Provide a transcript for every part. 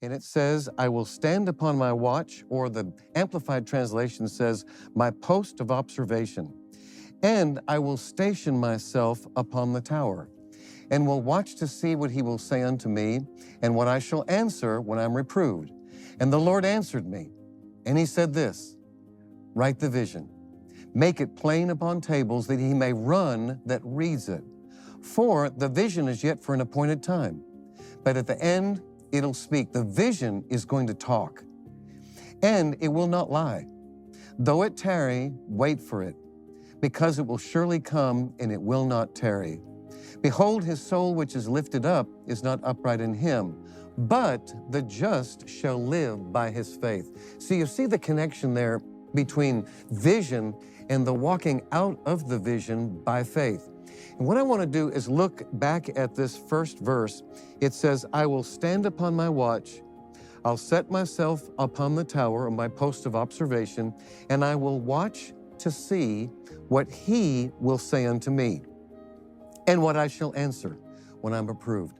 And it says, I will stand upon my watch, or the Amplified Translation says, my post of observation. And I will station myself upon the tower, and will watch to see what he will say unto me, and what I shall answer when I'm reproved. And the Lord answered me, and he said this, write the vision, make it plain upon tables, that he may run that reads it. For the vision is yet for an appointed time, but at the end it'll speak. The vision is going to talk, and it will not lie. Though it tarry, wait for it, because it will surely come, and it will not tarry. Behold, his soul which is lifted up is not upright in him, but the just shall live by his faith. So you see the connection there between vision and the walking out of the vision by faith. And what I want to do is look back at this first verse. It says, I will stand upon my watch, I'll set myself upon the tower, or my post of observation, and I will watch to see what he will say unto me, and what I shall answer when I'm approved.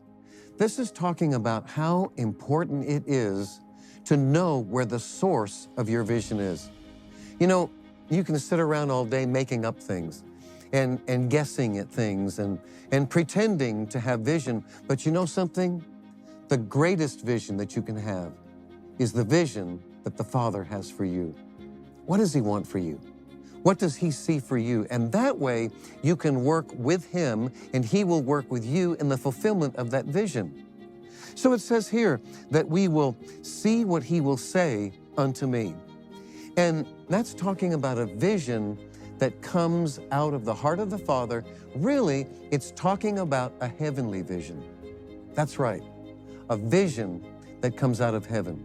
This is talking about how important it is to know where the source of your vision is. You know, you can sit around all day making up things and guessing at things and pretending to have vision, but you know something? The greatest vision that you can have is the vision that the Father has for you. What does he want for you? What does he see for you? And that way you can work with him, and he will work with you in the fulfillment of that vision. So it says here that we will see what he will say unto me. And that's talking about a vision that comes out of the heart of the Father. Really, it's talking about a heavenly vision. That's right, a vision that comes out of heaven.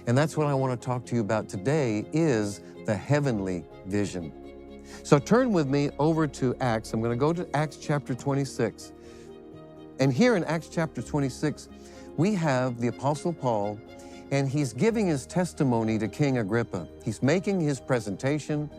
And that's what I want to talk to you about today, is the heavenly vision. So turn with me over to Acts. I'm going to go to Acts chapter 26. And here in Acts chapter 26, we have the Apostle Paul, and he's giving his testimony to King Agrippa. He's making his presentation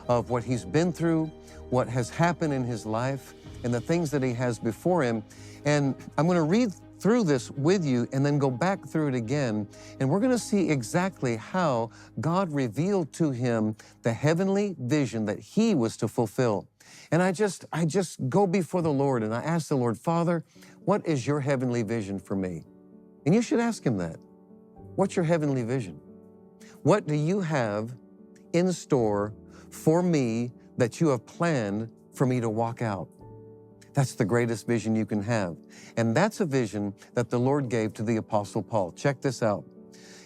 of what he's been through, what has happened in his life, and the things that he has before him. And I'm going to read through this with you and then go back through it again. And we're going to see exactly how God revealed to him the heavenly vision that he was to fulfill. And I just go before the Lord and I ask the Lord, Father, what is your heavenly vision for me? And you should ask him that. What's your heavenly vision? What do you have in store for me that you have planned for me to walk out? That's the greatest vision you can have. And that's a vision that the Lord gave to the Apostle Paul. Check this out.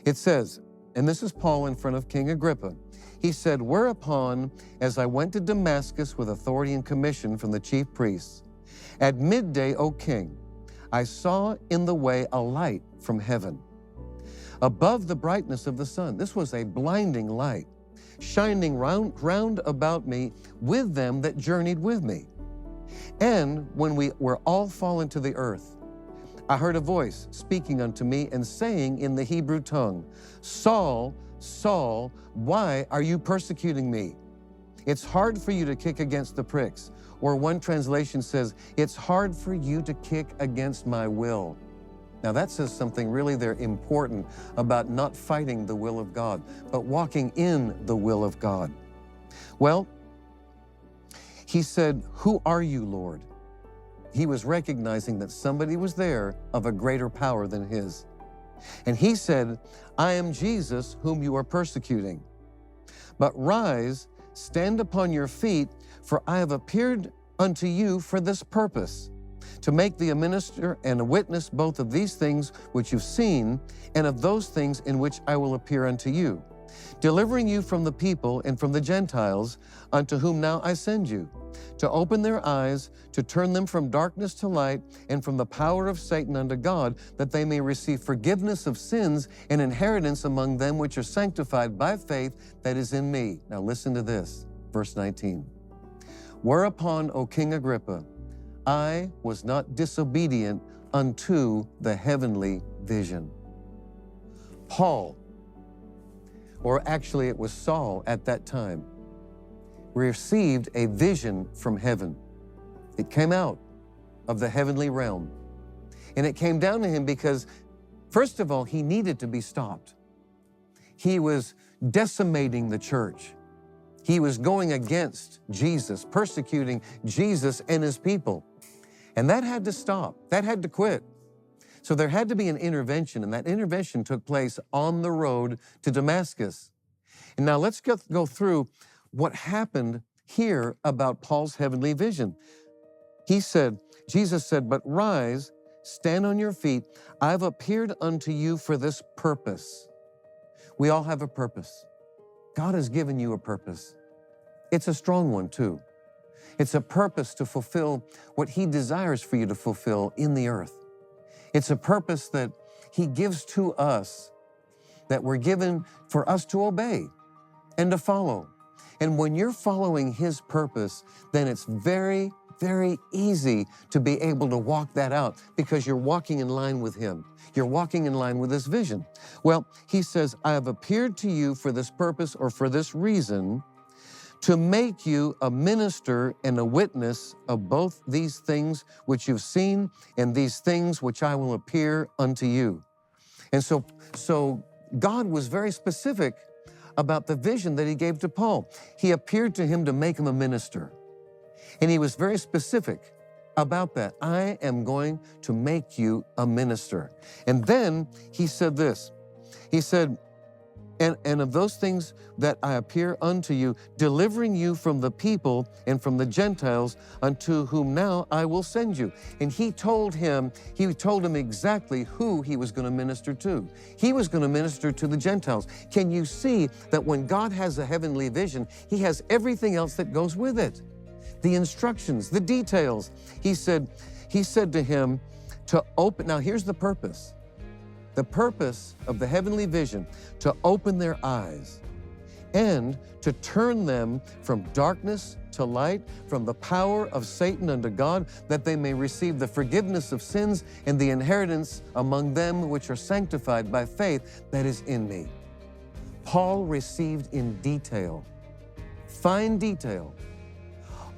It says, and this is Paul in front of King Agrippa. He said, whereupon, as I went to Damascus with authority and commission from the chief priests, at midday, O king, I saw in the way a light from heaven, above the brightness of the sun. This was a blinding light, shining round about me with them that journeyed with me. And when we were all fallen to the earth, I heard a voice speaking unto me and saying in the Hebrew tongue, Saul, Saul, why are you persecuting me? It's hard for you to kick against the pricks. Or one translation says, it's hard for you to kick against my will. Now that says something really there important about not fighting the will of God, but walking in the will of God. Well, he said, who are you, Lord? He was recognizing that somebody was there of a greater power than his. And he said, I am Jesus whom you are persecuting. But rise, stand upon your feet, for I have appeared unto you for this purpose, to make thee a minister and a witness both of these things which you've seen, and of those things in which I will appear unto you, delivering you from the people and from the Gentiles, unto whom now I send you, to open their eyes, to turn them from darkness to light, and from the power of Satan unto God, that they may receive forgiveness of sins and inheritance among them which are sanctified by faith that is in me. Now listen to this, verse 19. Whereupon, O King Agrippa, I was not disobedient unto the heavenly vision. Paul, or actually it was Saul at that time, received a vision from heaven. It came out of the heavenly realm. And it came down to him because First of all, he needed to be stopped. He was decimating the church. He was going against Jesus, persecuting Jesus and his people. And that had to stop. That had to quit. So there had to be an intervention, and that intervention took place on the road to Damascus. And now let's go through what happened here about Paul's heavenly vision. Jesus said, "But rise, stand on your feet. I've appeared unto you for this purpose." We all have a purpose. God has given you a purpose. It's a strong one too. It's a purpose to fulfill what he desires for you to fulfill in the earth. It's a purpose that he gives to us, that we're given for us to obey and to follow. And when you're following his purpose, then it's very, very easy to be able to walk that out because you're walking in line with him. You're walking in line with his vision. Well, he says, "I have appeared to you for this purpose," or for this reason, "to make you a minister and a witness of both these things which you've seen and these things which I will appear unto you." And so God was very specific about the vision that he gave to Paul. He appeared to him to make him a minister. And he was very specific about that. "I am going to make you a minister." And then he said this. He said, And of those things that I appear unto you, delivering you from the people and from the Gentiles, unto whom now I will send you. And he told him exactly who he was going to minister to. He was going to minister to the Gentiles. Can you see that when God has a heavenly vision, he has everything else that goes with it? The instructions, the details. He said to him to open, now here's the purpose. The purpose of the heavenly vision, to open their eyes and to turn them from darkness to light, from the power of Satan unto God, that they may receive the forgiveness of sins and the inheritance among them which are sanctified by faith that is in me. Paul received in detail, fine detail,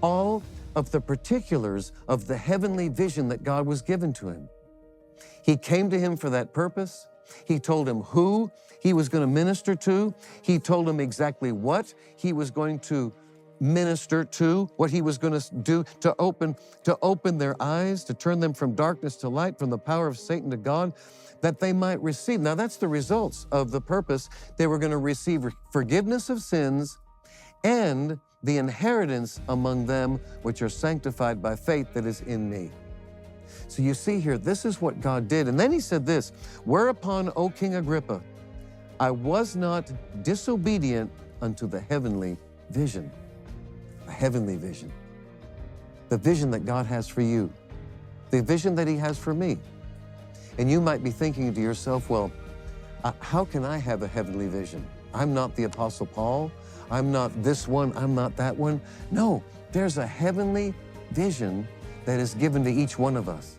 all of the particulars of the heavenly vision that God was given to him. He came to him for that purpose. He told him who he was going to minister to. He told him exactly what he was going to minister to, what he was going to do to open their eyes, to turn them from darkness to light, from the power of Satan to God, that they might receive. Now that's the results of the purpose. They were going to receive forgiveness of sins and the inheritance among them which are sanctified by faith that is in me. So you see here, this is what God did. And then he said this, "Whereupon, O King Agrippa, I was not disobedient unto the heavenly vision." A heavenly vision. The vision that God has for you. The vision that he has for me. And you might be thinking to yourself, well, how can I have a heavenly vision? I'm not the Apostle Paul. I'm not this one. I'm not that one. No, there's a heavenly vision that is given to each one of us.